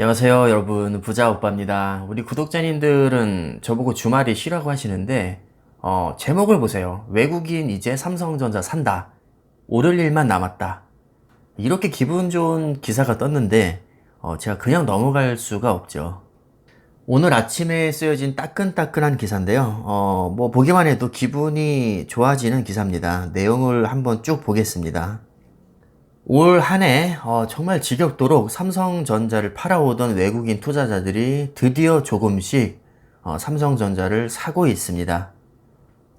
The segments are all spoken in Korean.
안녕하세요 여러분, 부자오빠입니다. 우리 구독자님들은 저보고 주말이 쉬라고 하시는데 제목을 보세요. 외국인 이제 삼성전자 산다, 오를 일만 남았다, 이렇게 기분 좋은 기사가 떴는데 제가 그냥 넘어갈 수가 없죠. 오늘 아침에 쓰여진 따끈따끈한 기사인데요. 뭐 보기만 해도 기분이 좋아지는 기사입니다. 내용을 한번 쭉 보겠습니다. 올 한 해 정말 지겹도록 삼성전자를 팔아오던 외국인 투자자들이 드디어 조금씩 삼성전자를 사고 있습니다.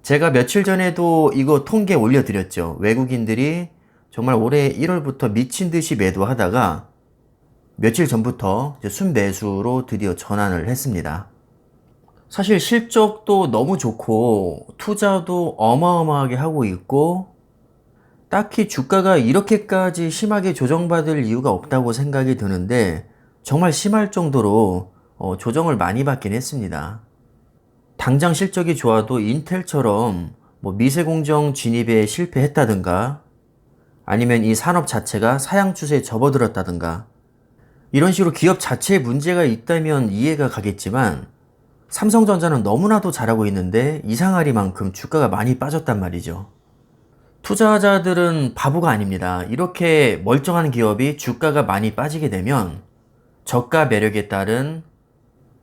제가 며칠 전에도 이거 통계 올려드렸죠. 외국인들이 정말 올해 1월부터 미친 듯이 매도하다가 며칠 전부터 이제 순매수로 드디어 전환을 했습니다. 사실 실적도 너무 좋고 투자도 어마어마하게 하고 있고 딱히 주가가 이렇게까지 심하게 조정받을 이유가 없다고 생각이 드는데 정말 심할 정도로 조정을 많이 받긴 했습니다. 당장 실적이 좋아도 인텔처럼 뭐 미세공정 진입에 실패했다든가 아니면 이 산업 자체가 사양 추세에 접어들었다든가 이런 식으로 기업 자체에 문제가 있다면 이해가 가겠지만 삼성전자는 너무나도 잘하고 있는데 이상하리만큼 주가가 많이 빠졌단 말이죠. 투자자들은 바보가 아닙니다. 이렇게 멀쩡한 기업이 주가가 많이 빠지게 되면 저가 매력에 따른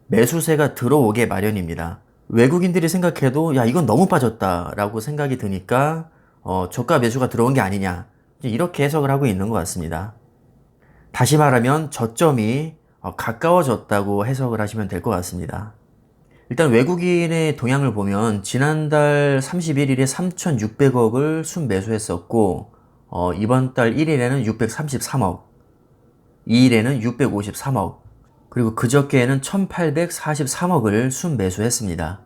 매수세가 들어오게 마련입니다. 외국인들이 생각해도 야 이건 너무 빠졌다 라고 생각이 드니까 저가 매수가 들어온 게 아니냐, 이렇게 해석을 하고 있는 것 같습니다. 다시 말하면 저점이 가까워졌다고 해석을 하시면 될 것 같습니다. 일단 외국인의 동향을 보면 지난달 31일에 3,600억을 순매수했었고 이번 달 1일에는 633억, 2일에는 653억, 그리고 그저께에는 1,843억을 순매수했습니다.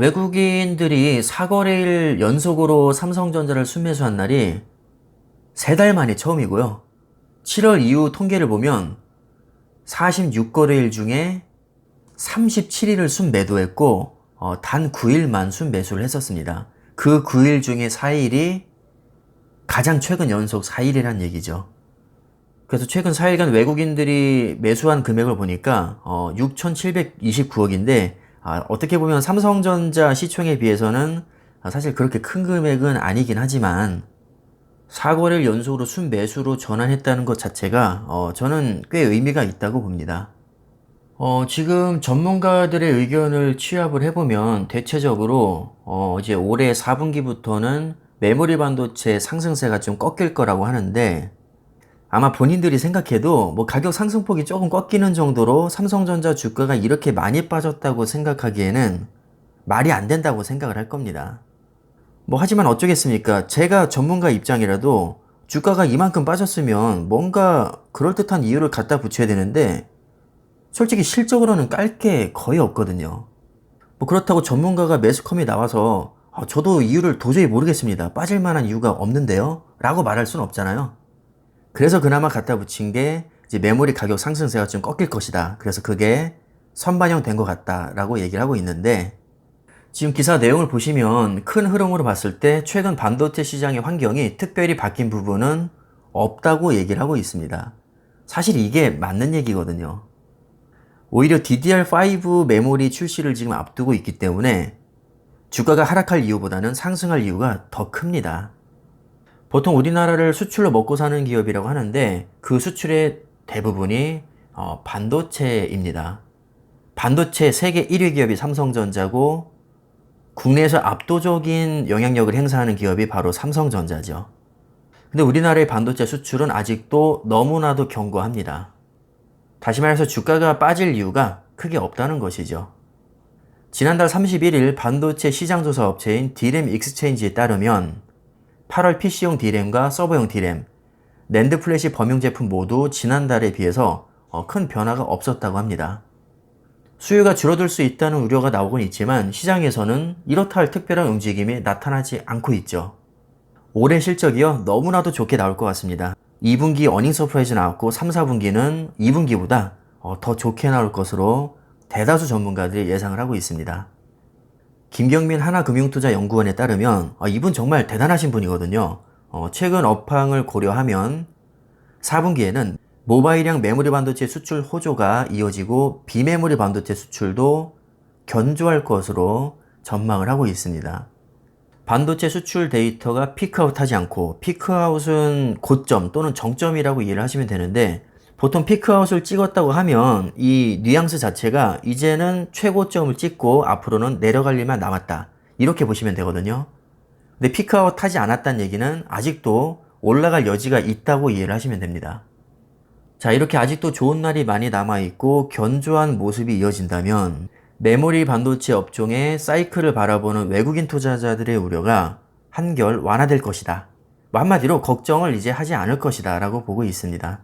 외국인들이 4거래일 연속으로 삼성전자를 순매수한 날이 3달 만에 처음이고요. 7월 이후 통계를 보면 46거래일 중에 37일을 순매도했고 단 9일만 순매수를 했었습니다. 그 9일 중에 4일이 가장 최근 연속 4일이란 얘기죠. 그래서 최근 4일간 외국인들이 매수한 금액을 보니까 6,729억인데 어떻게 보면 삼성전자 시총에 비해서는 사실 그렇게 큰 금액은 아니긴 하지만 4거래일 연속으로 순매수로 전환했다는 것 자체가 저는 꽤 의미가 있다고 봅니다. 지금 전문가들의 의견을 취합을 해보면 대체적으로 이제 올해 4분기부터는 메모리 반도체 상승세가 좀 꺾일 거라고 하는데 아마 본인들이 생각해도 뭐 가격 상승폭이 조금 꺾이는 정도로 삼성전자 주가가 이렇게 많이 빠졌다고 생각하기에는 말이 안 된다고 생각을 할 겁니다. 뭐 하지만 어쩌겠습니까? 제가 전문가 입장이라도 주가가 이만큼 빠졌으면 뭔가 그럴듯한 이유를 갖다 붙여야 되는데 솔직히 실적으로는 깔 게 거의 없거든요. 뭐 그렇다고 전문가가 매스컴에 나와서 저도 이유를 도저히 모르겠습니다, 빠질 만한 이유가 없는데요 라고 말할 순 없잖아요. 그래서 그나마 갖다 붙인 게 이제 메모리 가격 상승세가 좀 꺾일 것이다, 그래서 그게 선반영 된 것 같다 라고 얘기를 하고 있는데 지금 기사 내용을 보시면 큰 흐름으로 봤을 때 최근 반도체 시장의 환경이 특별히 바뀐 부분은 없다고 얘기를 하고 있습니다. 사실 이게 맞는 얘기거든요. 오히려 DDR5 메모리 출시를 지금 앞두고 있기 때문에 주가가 하락할 이유보다는 상승할 이유가 더 큽니다. 보통 우리나라를 수출로 먹고 사는 기업이라고 하는데 그 수출의 대부분이 반도체입니다. 반도체 세계 1위 기업이 삼성전자고 국내에서 압도적인 영향력을 행사하는 기업이 바로 삼성전자죠. 근데 우리나라의 반도체 수출은 아직도 너무나도 견고합니다. 다시 말해서 주가가 빠질 이유가 크게 없다는 것이죠. 지난달 31일 반도체 시장조사 업체인 디램 익스체인지에 따르면 8월 PC용 디램과 서버용 디램, 낸드 플래시 범용 제품 모두 지난달에 비해서 큰 변화가 없었다고 합니다. 수요가 줄어들 수 있다는 우려가 나오곤 있지만 시장에서는 이렇다 할 특별한 움직임이 나타나지 않고 있죠. 올해 실적이요 너무나도 좋게 나올 것 같습니다. 2분기 어닝 서프라이즈 나왔고 3, 4분기는 2분기보다 더 좋게 나올 것으로 대다수 전문가들이 예상을 하고 있습니다. 김경민 하나금융투자연구원에 따르면 이분 정말 대단하신 분이거든요. 최근 업황을 고려하면 4분기에는 모바일형 메모리 반도체 수출 호조가 이어지고 비메모리 반도체 수출도 견조할 것으로 전망을 하고 있습니다. 반도체 수출 데이터가 피크아웃하지 않고, 피크아웃은 고점 또는 정점이라고 이해를 하시면 되는데, 보통 피크아웃을 찍었다고 하면 이 뉘앙스 자체가 이제는 최고점을 찍고 앞으로는 내려갈 일만 남았다, 이렇게 보시면 되거든요. 근데 피크아웃 하지 않았다는 얘기는 아직도 올라갈 여지가 있다고 이해를 하시면 됩니다. 자, 이렇게 아직도 좋은 날이 많이 남아있고 견조한 모습이 이어진다면 메모리 반도체 업종의 사이클을 바라보는 외국인 투자자들의 우려가 한결 완화될 것이다. 한마디로 걱정을 이제 하지 않을 것이다 라고 보고 있습니다.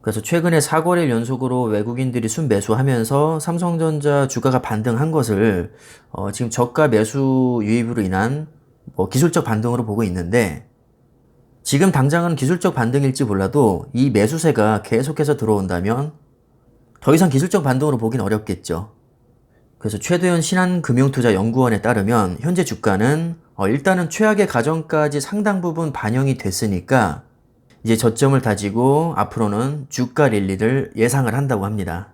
그래서 최근에 4거래일 연속으로 외국인들이 순매수하면서 삼성전자 주가가 반등한 것을 지금 저가 매수 유입으로 인한 기술적 반등으로 보고 있는데, 지금 당장은 기술적 반등일지 몰라도 이 매수세가 계속해서 들어온다면 더 이상 기술적 반등으로 보긴 어렵겠죠. 그래서 최도현 신한금융투자연구원에 따르면 현재 주가는 일단은 최악의 가정까지 상당 부분 반영이 됐으니까 이제 저점을 다지고 앞으로는 주가 랠리를 예상을 한다고 합니다.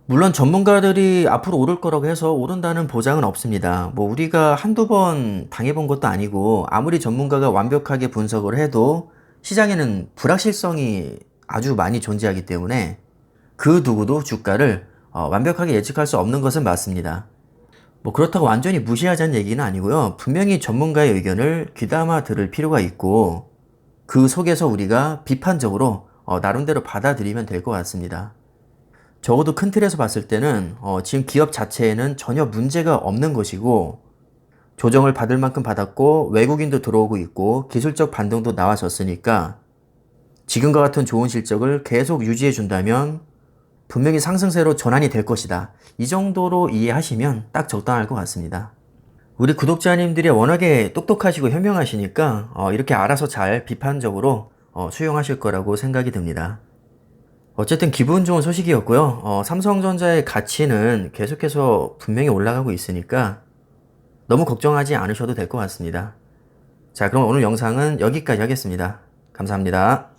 물론 전문가들이 앞으로 오를 거라고 해서 오른다는 보장은 없습니다. 우리가 한두 번 당해본 것도 아니고, 아무리 전문가가 완벽하게 분석을 해도 시장에는 불확실성이 아주 많이 존재하기 때문에 그 누구도 주가를 완벽하게 예측할 수 없는 것은 맞습니다. 그렇다고 완전히 무시하자는 얘기는 아니고요. 분명히 전문가의 의견을 귀담아 들을 필요가 있고, 그 속에서 우리가 비판적으로 나름대로 받아들이면 될 것 같습니다. 적어도 큰 틀에서 봤을 때는 지금 기업 자체에는 전혀 문제가 없는 것이고, 조정을 받을 만큼 받았고 외국인도 들어오고 있고 기술적 반등도 나와졌으니까 지금과 같은 좋은 실적을 계속 유지해 준다면 분명히 상승세로 전환이 될 것이다. 이 정도로 이해하시면 딱 적당할 것 같습니다. 우리 구독자님들이 워낙에 똑똑하시고 현명하시니까 이렇게 알아서 잘 비판적으로 수용하실 거라고 생각이 듭니다. 어쨌든 기분 좋은 소식이었고요. 삼성전자의 가치는 계속해서 분명히 올라가고 있으니까 너무 걱정하지 않으셔도 될 것 같습니다. 자, 그럼 오늘 영상은 여기까지 하겠습니다. 감사합니다.